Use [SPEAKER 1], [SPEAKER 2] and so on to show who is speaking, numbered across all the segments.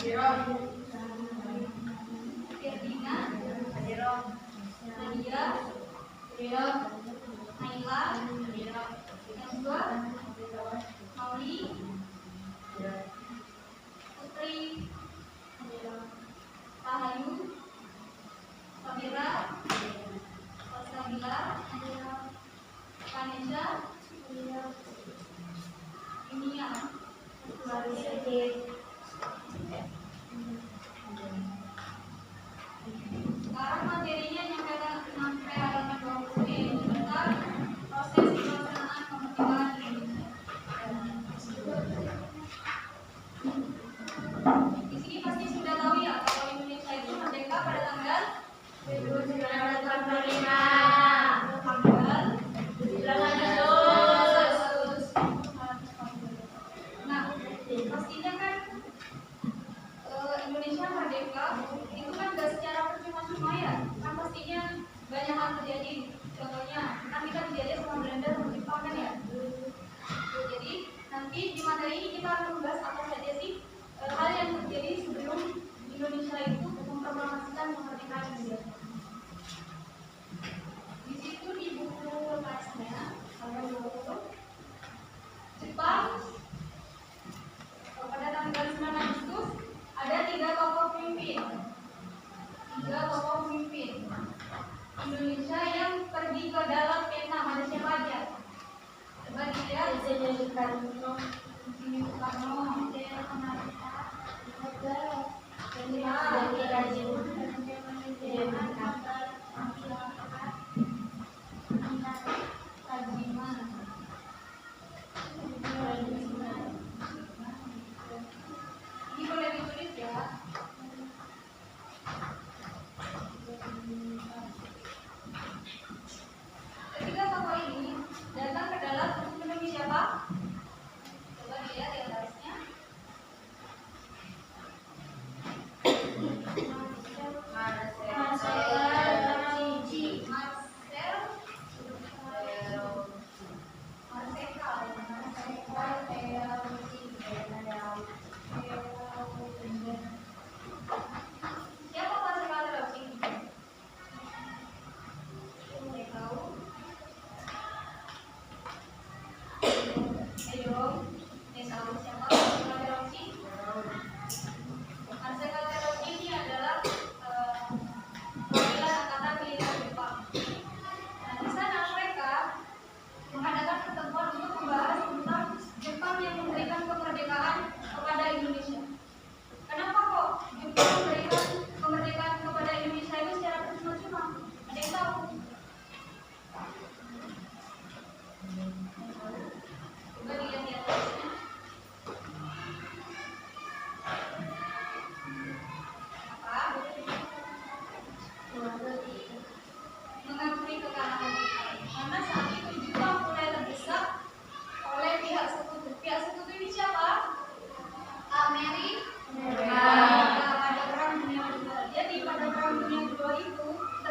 [SPEAKER 1] Firtina, Nadia, Naila, Najwa, Mauli, Putri, Rahayu, Samira, Salsabila, Kanisha, Inia, sekarang materinya sampai halaman 20 yaitu tentang proses pelaksanaan kemerdekaan Indonesia. Di sini pasti sudah tahu ya kalau Indonesia itu merdeka pada tanggal 1945. Tanggal 19. Nah, pastinya kan Indonesia merdeka itu kan gak secara percuma-cuma ya, kan pastinya banyak hal terjadi. Contohnya kan kita dijajah sama Belanda sama Jepang kan ya. Jadi nanti di materi ini kita akan membahas apa saja sih hal yang terjadi sebelum Indonesia itu memproklamasikan kemerdekaan Indonesia. Di situ di buku lekasnya halaman 20 Jepang pada tanggal 9 Agustus ada 3 tokoh pemimpin Indonesia yang pergi ke dalam Vietnam. Ada siapa aja? Coba dilihat. Soekarno, ini boleh ditulis ya. Ketiga tokoh ini datang ke dalam untuk menemui siapa? Coba dilihat di atasnya.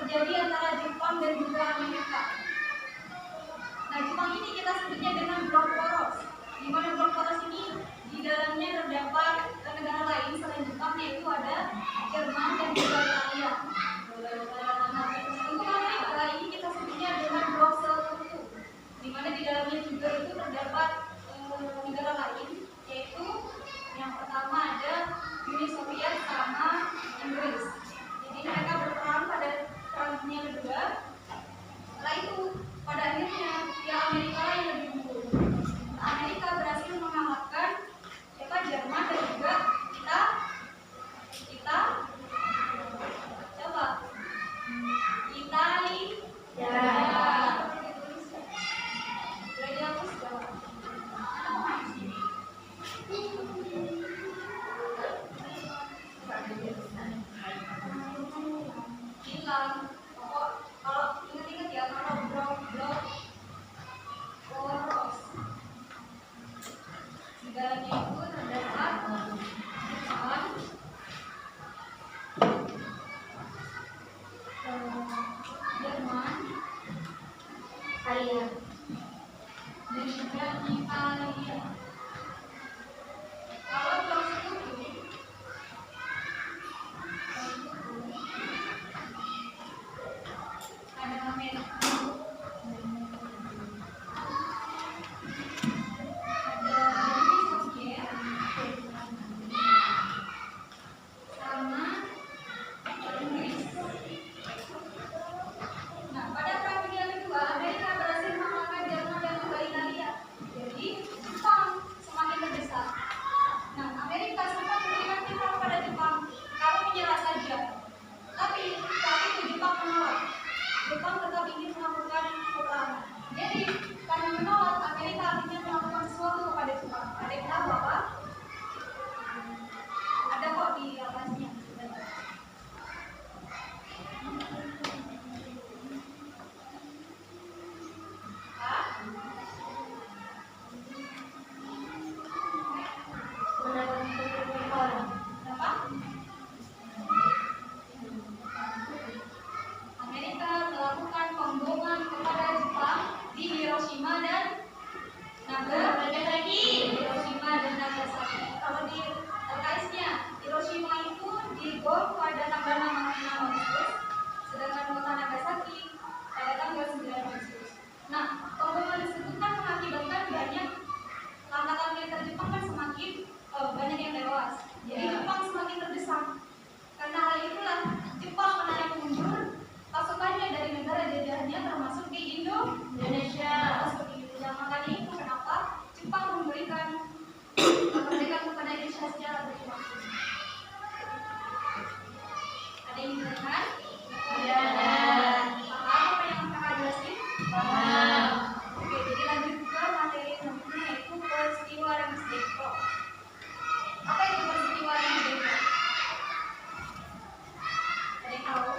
[SPEAKER 1] Terjadi antara Jepang dan juga Amerika. Nah, Jepang ini kita sebutnya dengan blok poros. Di mana blok poros ini di dalamnya terdapat negara lain selain Jepang, yaitu ada Jerman dan juga Italia. Untuk Amerika ini kita sebutnya dengan blok sekutu, di mana di dalamnya juga itu terdapat negara lain, yaitu yang pertama ada Uni Soviet sama Inggris. Jadi mereka berperang pada Perang Dunia Kedua. Setelah itu pada akhirnya ya Amerika yang lebih unggul. Amerika berhasil mengalahkan Jerman dan juga kita coba Italia. Sudah dihapus coba. Hilang. Kalau ingat-ingat ya, kalau blok poros di dalamnya itu terdapat Jerman, Italia, dan juga Italia. Kalau blok sekutu Nah, pemboman tersebut kan mengakibatkan banyak angkatan militer Jepang kan semakin banyak yang tewas. Jadi Jepang semakin terdesak. Karena hal itulah Jepang menarik mundur pasukannya dari negara jajahannya termasuk di Indonesia. Seperti itu. Nah, makanya itu kenapa Jepang memberikan kemerdekaan kepada Indonesia secara berturut-turut. Ada yang ditanyakan?
[SPEAKER 2] Ada.
[SPEAKER 1] Paham apa yang kakak jelasin?
[SPEAKER 2] Paham.
[SPEAKER 1] Oke, jadi lanjut ke materi selanjutnya yaitu peristiwa Rengas Dengklok. Apa itu peristiwa Rengas Dengklok? Ada yang tahu?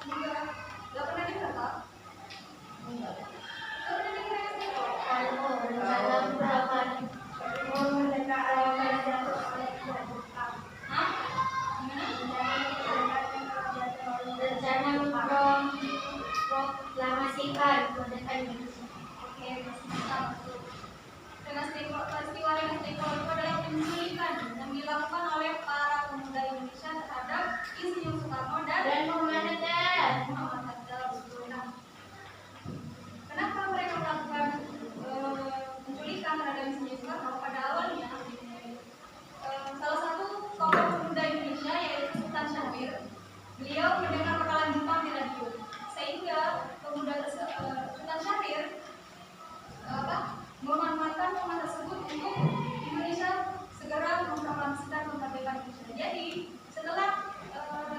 [SPEAKER 1] Enggak. Enggak pernah dengar, Kak?
[SPEAKER 2] Enggak.
[SPEAKER 1] Enggak pernah dengar Rengas Dengklok?
[SPEAKER 2] Kalau rencana gerakan kemerdekaan jatuh oleh
[SPEAKER 1] Hah? Gimana?
[SPEAKER 2] rencana memproklamasikan kemerdekaan Indonesia.
[SPEAKER 1] Oke, masih bisa masuk. Rengas Dengklok, peristiwa Rengas Dengklok itu adalah penculikan yang dilakukan oleh para pemuda Indonesia terhadap Insinyur Soekarno dan
[SPEAKER 2] Muhammad Hatta.
[SPEAKER 1] Muhammad Hatta. Betul. Nah, kenapa mereka melakukan penculikan terhadap Insinyur Soekarno? Pada awalnya, salah satu tokoh pemuda Indonesia yaitu Sultan Syahrir, beliau mendengar pekalan Jepang di radio, sehingga Sultan Syahrir memanfaatkan momen tersebut untuk Indonesia segera memproklamasikan kemerdekaan Indonesia. Jadi setelah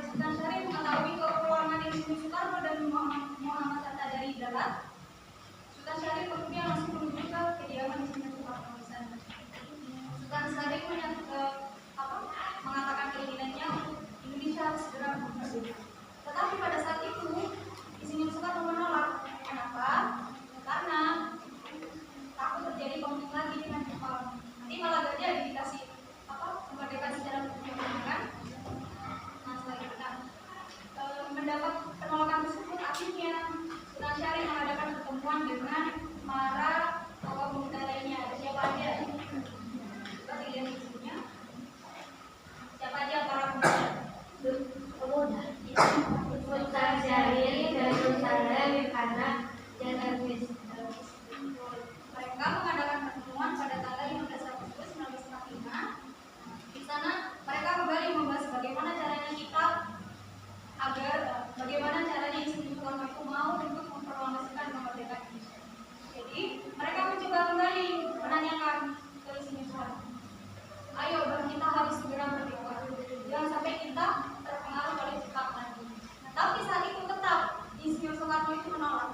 [SPEAKER 1] Sultan Syahrir mengetahui kepulangan Insinyur Soekarno dan Muhammad Hatta dari darat, Sultan Syahrir kemudian langsung menuju ke kediaman Insinyur Soekarno di sana. Sultan Syahrir mengatakan keinginannya untuk Indonesia harus segera merdeka. Tetapi pada saat itu Insinyur Soekarno menolak. Kenapa? Karena takut terjadi konflik lagi dengan Jepang. Nanti malah gak jadi dikasih kemerdekaan secara berturut-turut kan? Nah, setelah itu mendapat penolakan tersebut, akhirnya Sultan Syahrir mengadakan pertemuan dengan para tokoh pemuda lainnya. Ada siapa aja? Kita lihat isinya. Siapa aja para pemuda?
[SPEAKER 2] Sultan Syahrir dan Sultan karena jalan
[SPEAKER 1] Mereka mengadakan pertemuan pada tanggal 15 Agustus 1945. Di sana mereka kembali membahas bagaimana caranya Insinyur Soekarno itu mau untuk memproklamasikan kemerdekaan Indonesia. Jadi mereka mencoba kembali menanyakan ke Insinyur Soekarno, ayo bang, kita harus segera merdeka, jangan sampai kita terpengaruh oleh Jepang lagi. Nah, tapi saat itu tetap Insinyur Soekarno itu menolak,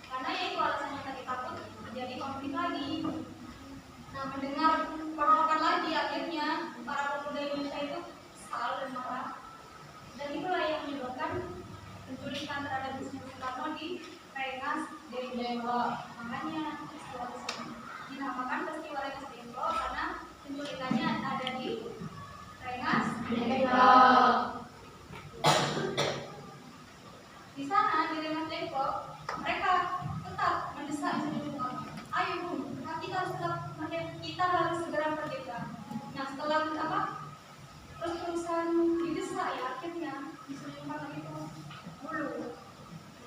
[SPEAKER 1] karena yaitu alasannya tadi takut terjadi konflik lagi. Nah, mendengar penolakan lagi, akhirnya para pemuda Indonesia itu kesal dan marah, dan itulah yang menyebabkan penculikan terhadap Insinyur Soekarno di Rengas Dengklok. Makanya peristiwa tersebut dinamakan peristiwa Rengas Dengklok karena penculikannya ada di Rengas
[SPEAKER 2] Dengklok.
[SPEAKER 1] Di sana di Rengas Dengklok mereka tetap mendesak Insinyur Soekarno, ayo Bu, kita harus segera merdeka. Nah, setelah terus-terusan didesak, ya akhirnya Insinyur Soekarno itu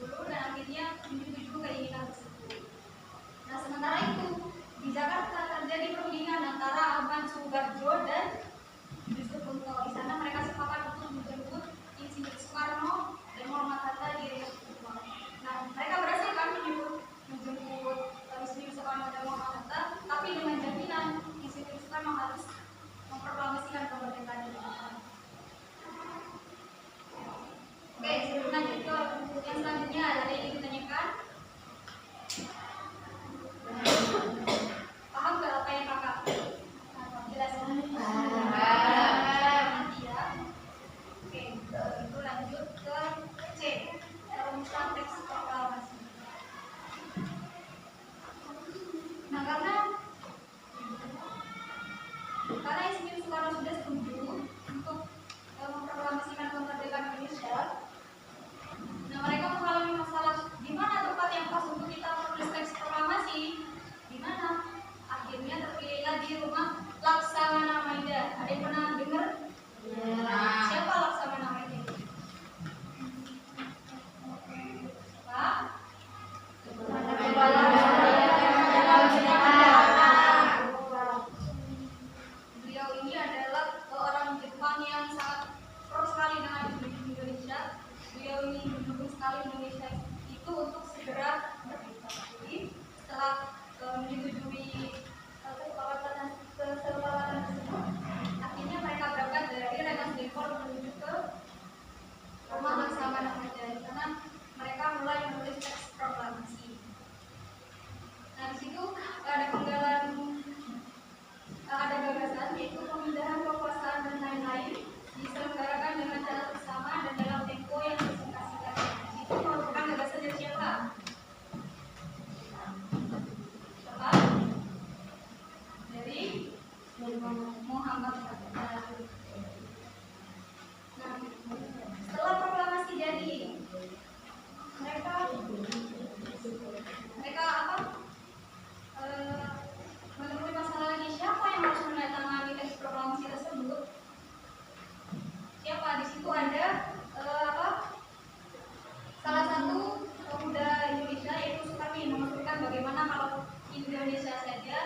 [SPEAKER 1] dulu dan akhirnya menyetujui keinginan tersebut. Nah, sementara itu di Jakarta terjadi perundingan antara Ahmad Subarjo dan Yusuf Unto. Di sana mereka sepakat untuk menjemput Insinyur Soekarno dan Muhammad Hatta di Rengas Dengklok. Nah, mereka berhasil kan menjemput menyetujui kesepakatan tersebut, akhirnya mereka berangkat dari Rengas Dengklok menuju ke rumah Laksamana Raja. Di sana mereka mulai menulis teks proklamasi. Nah, di situ ada penggalan, ada gagasan yaitu pemindahan kekuasaan dan lain-lain diselenggarakan dengan cara bersama dan dalam tempo yang disingkat-singkat. Itu merupakan gagasan dari siapa? Dari Muhammad Hatta. Nah, setelah proklamasi jadi, mereka apa? Menemui masalah lagi, siapa yang harus menandatangani teks proklamasi tersebut? Siapa? Di situ ada salah satu pemuda Indonesia yaitu Soekarno mengusulkan bagaimana kalau Indonesia saja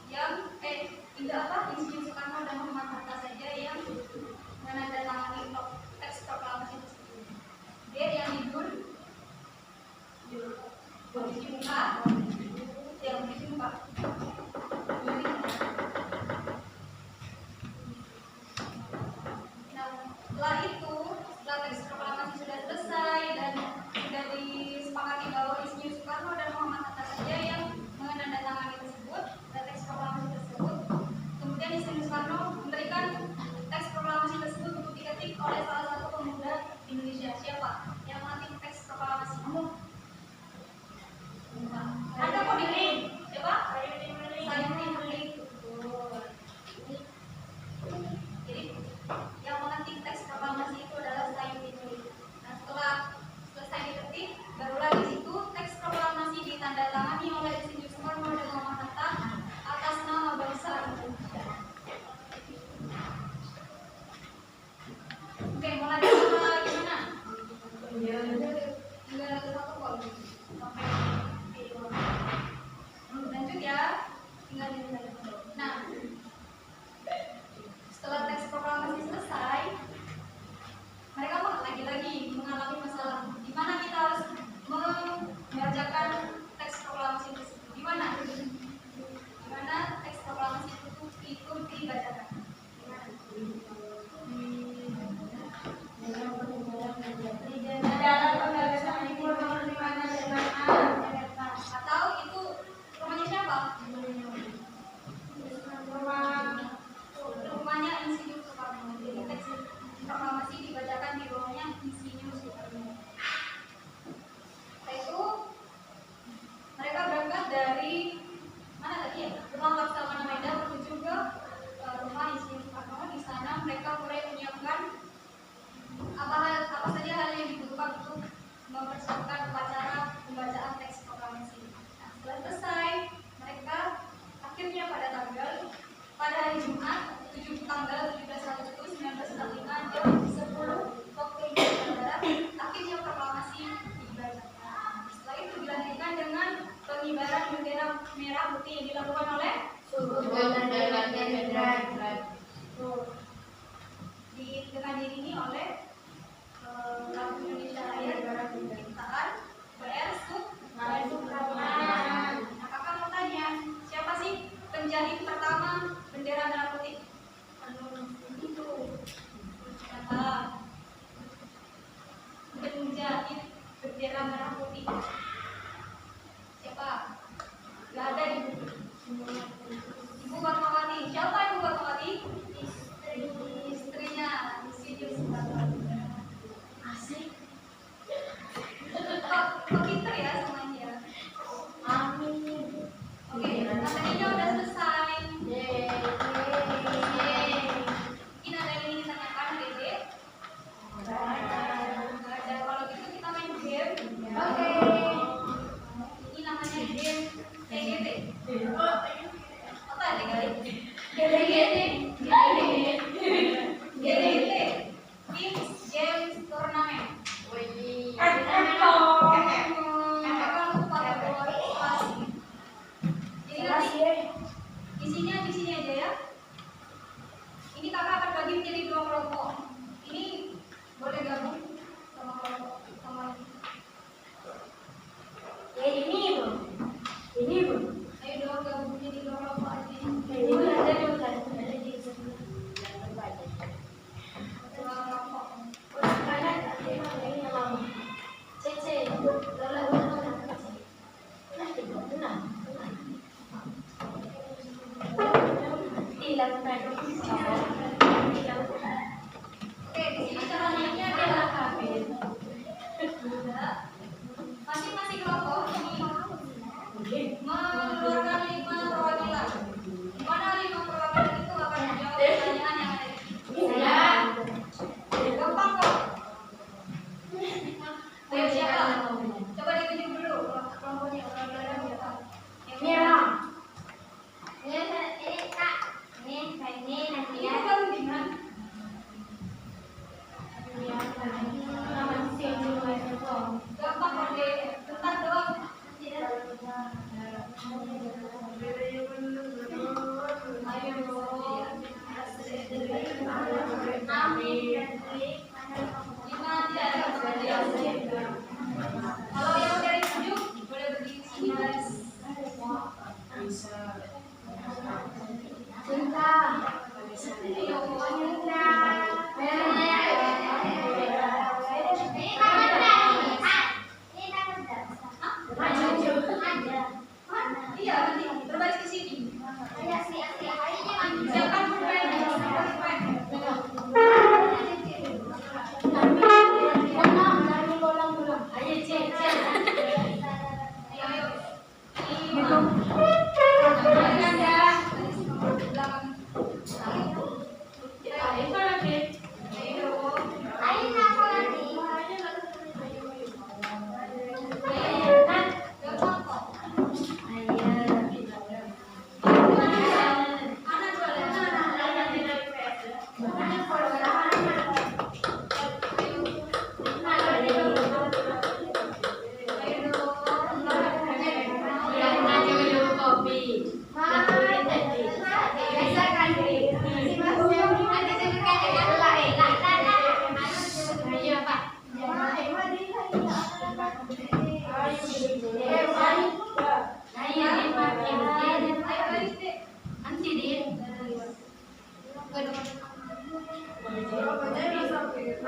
[SPEAKER 1] yang Insinyur Soekarno dan Muhammad Hatta saja yang menandatangani teks proklamasi tersebut. Dia yang tidur posisi muka, posisi muka. Nah, setelah itu, setelah teks proklamasi sudah selesai dan sudah disepakati bahwa Insinyur Soekarno dan Muhammad Hatta saja yang menandatangani tersebut dan teks proklamasi tersebut, kemudian Insinyur Soekarno memberikan teks proklamasi tersebut untuk diketik oleh salah satu pemuda Indonesia. Siapa yang mengetik teks proklamasi? Ada kok di siapa? Sayuti Melik. Jadi yang mengetik teks proklamasi itu adalah Sayuti Melik. Nah, setelah selesai diketik, barulah di situ teks proklamasi ditandatangani oleh Insinyur Soekarno dan Muhammad Hatta atas nama bangsa Indonesia. Oke, mulai dari gimana? Tinggal satu kok. Lanjut ya, tinggal dimulai. Nah, setelah teks proklamasi selesai, mereka lagi-lagi mengalami masalah. Di mana kita harus membacakan teks proklamasi tersebut? Di mana teks proklamasi itu dibacakan? Dalam pembahasan libur nomor 5 Jakarta. Atau itu rumahnya siapa? Rumahnya Insinyur Soekarno. Jadi teks proklamasi dibacakan di rumahnya Insinyur Soekarno. Setelah itu mereka berangkat dari mana tadi ya? Rumah Laksamana Medan menuju ke rumah Insinyur Soekarno. Di sana mereka mulai menyiapkan apa saja hal yang dibutuhkan untuk mempersiapkan upacara pembacaan teks proklamasi. Nah, setelah selesai, mereka akhirnya pada hari Jumat tanggal 17 Agustus 1945 jam 10 waktu Indonesia Barat, akhirnya proklamasi dibacakan. Setelah itu dilanjutkan dengan pengibaran bendera merah putih yang dilakukan oleh dengan diiringi oleh lagu Indonesia Raya ciptaan PR Supratman. Nah, kakak mau tanya, siapa sih penjahit pertama bendera merah putih? Siapa? Penjahit bendera merah putih. Siapa? Gak ada ibu. Ibu Fatmawati. Siapa Ibu Fatmawati? Istrinya Insinyur Soekarno. Asik. Kok pinter ya semuanya? Amin. Oke, materinya udah selesai. Mungkin ada yang ingin ditanyakan, Dede? Nggak ada. Kalau gitu kita main game. Oke. Ini namanya game TGT. Apa ya TGT? GTT. Games Turnamen. Jadi di sini aja ya. Ini kakak akan bagi menjadi 2 kelompok. Ini boleh gabung sama kelompok sama ini. Ini bu. Ayo dong gabung. Oke, di sini cara mainnya adalah masing-masing kelompok ini mengeluarkan 5 perwakilan. Di mana 5 perwakilan itu akan menjawab pertanyaan yang ada di sini. Gampang kok. Ayo siapa? Coba ditunjuk dulu kelompoknya perwakilannya siapa? Yang merah. Ini baru dengan gampang kok deh. Bentar doang. Ayo dong. Lima aja. Kalau yang udah ditunjuk boleh berdiri sini guys. Iya, nanti berbaris ke sini. Siapkan pulpen. Ayo.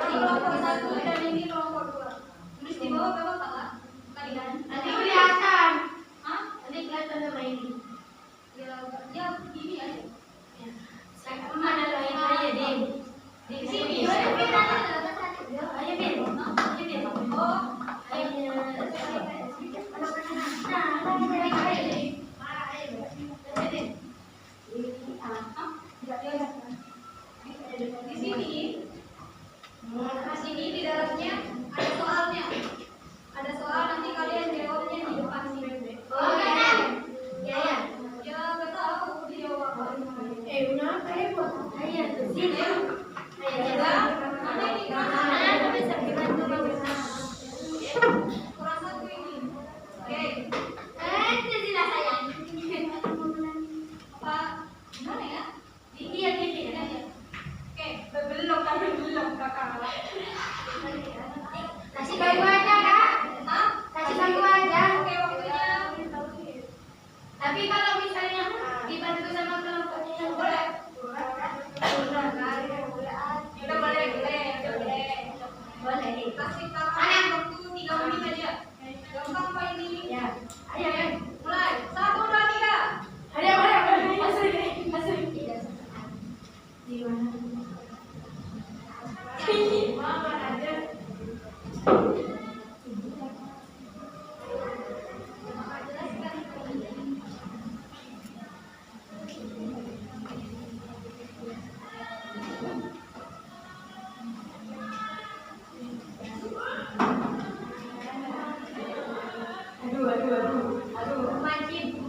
[SPEAKER 1] Kelompok 1 dan ini kelompok 2. Tulis di bawah berapa kakak?
[SPEAKER 2] Nanti kelihatan.
[SPEAKER 1] Hah?
[SPEAKER 2] Nanti kelihatan sama ini.
[SPEAKER 1] Ya gini aja.
[SPEAKER 2] Mana lain aja, Din? Di sini. Ayo, Bin. Ayo, Bin.
[SPEAKER 1] Oh, di sini di dalamnya ada soalnya. Ada soal nanti kalian jawabnya di depan sini.
[SPEAKER 2] Oh, ya. Ya.
[SPEAKER 1] Ya nggak tahu dijawab.
[SPEAKER 2] Ayo, ke sini.
[SPEAKER 1] Ya, mana ini kurang satu ini. Oke. Apa? Gimana ya? Ini aja. Oke, belum kakak.
[SPEAKER 2] Kasih bangku aja, Kak.
[SPEAKER 1] Hah?
[SPEAKER 2] Kasih bangku aja.
[SPEAKER 1] Oke, waktunya.
[SPEAKER 2] Tapi kalau misalnya dibantu sama kelompoknya yang
[SPEAKER 1] Boleh.
[SPEAKER 2] udah
[SPEAKER 1] Udah boleh.
[SPEAKER 2] boleh.
[SPEAKER 1] Kasih kakak waktu 3 menit aja. Gampang kok ini.
[SPEAKER 2] Ya. Ayo.
[SPEAKER 1] Mulai. 1, 2, 3.
[SPEAKER 2] Ayo. Masuk. Di mana?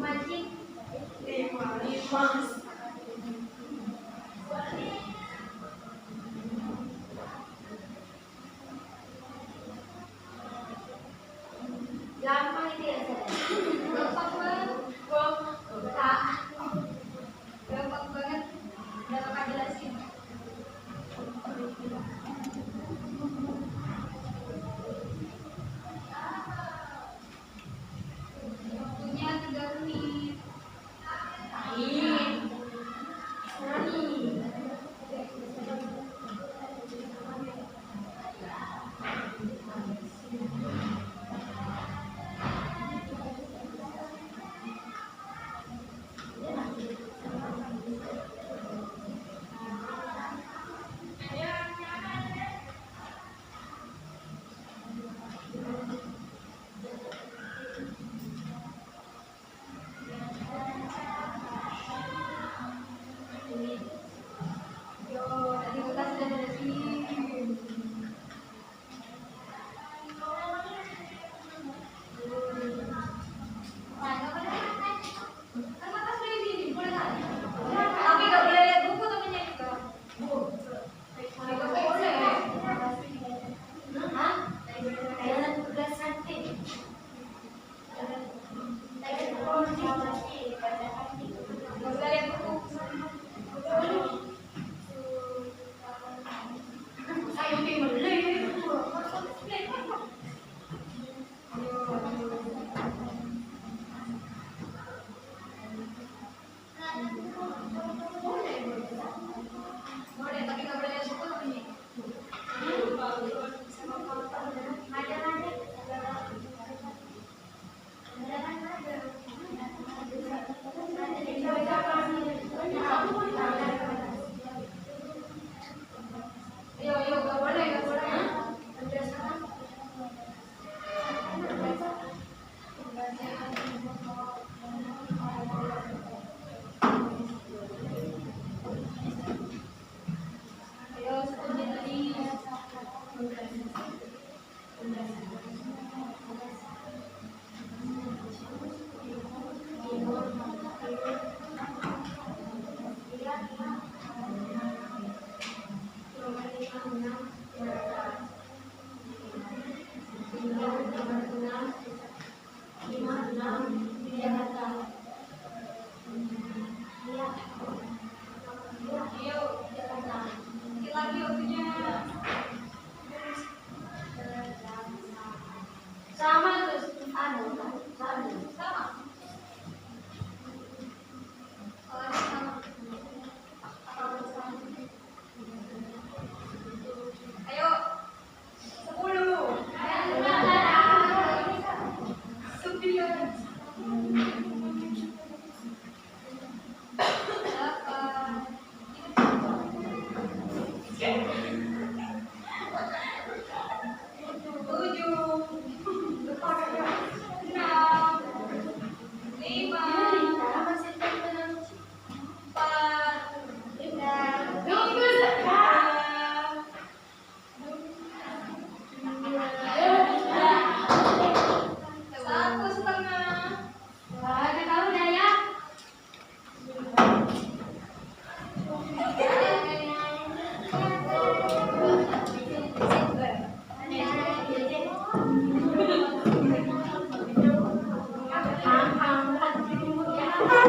[SPEAKER 2] Mancing. Gampang itu ya,
[SPEAKER 1] Gampang banget. Gampang banget. Udah kakak jelasin. Waktunya 3 menit.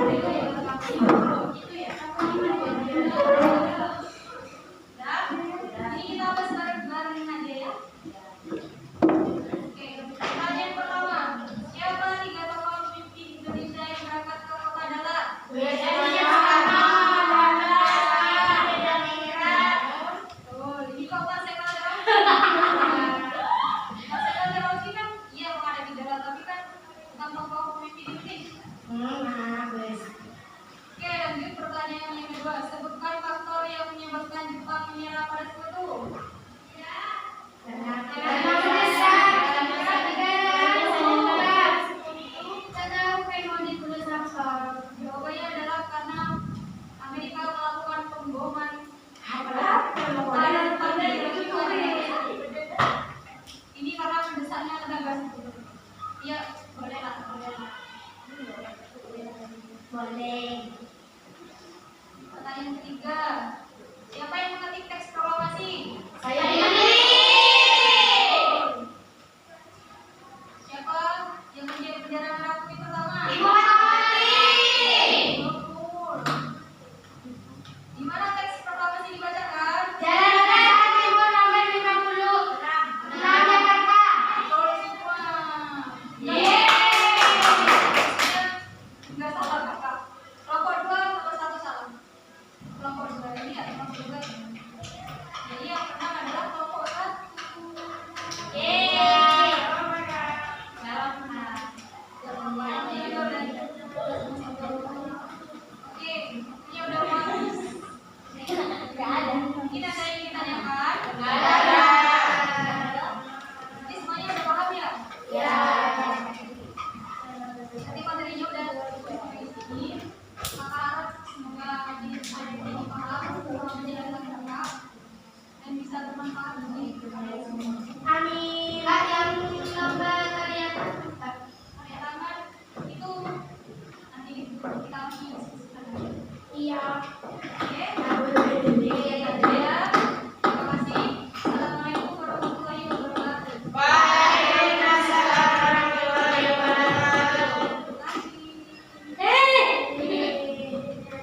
[SPEAKER 1] Itu ya. Ini kita bahas bareng-bareng aja ya. Oke, pertanyaan pertama. Siapa 3 tokoh pemimpin Indonesia yang berangkat ke kota Dallas? Tuh, ini kok Pak Sekal Derausi? Pak Sekal Derausi kan iya ada di Dallas, tapi kan bukan tokoh pemimpin Indonesia. Oke, lanjut pertanyaan yang kedua. Sebutkan faktor yang menyebabkan Jepang menyerah pada sekutu. Jawabannya adalah karena Amerika melakukan pemboman ini karena mendesaknya tenaga sipil. Iya, boleh lah. Pertanyaan ketiga. Siapa yang mengetik teks proklamasi?
[SPEAKER 2] Saya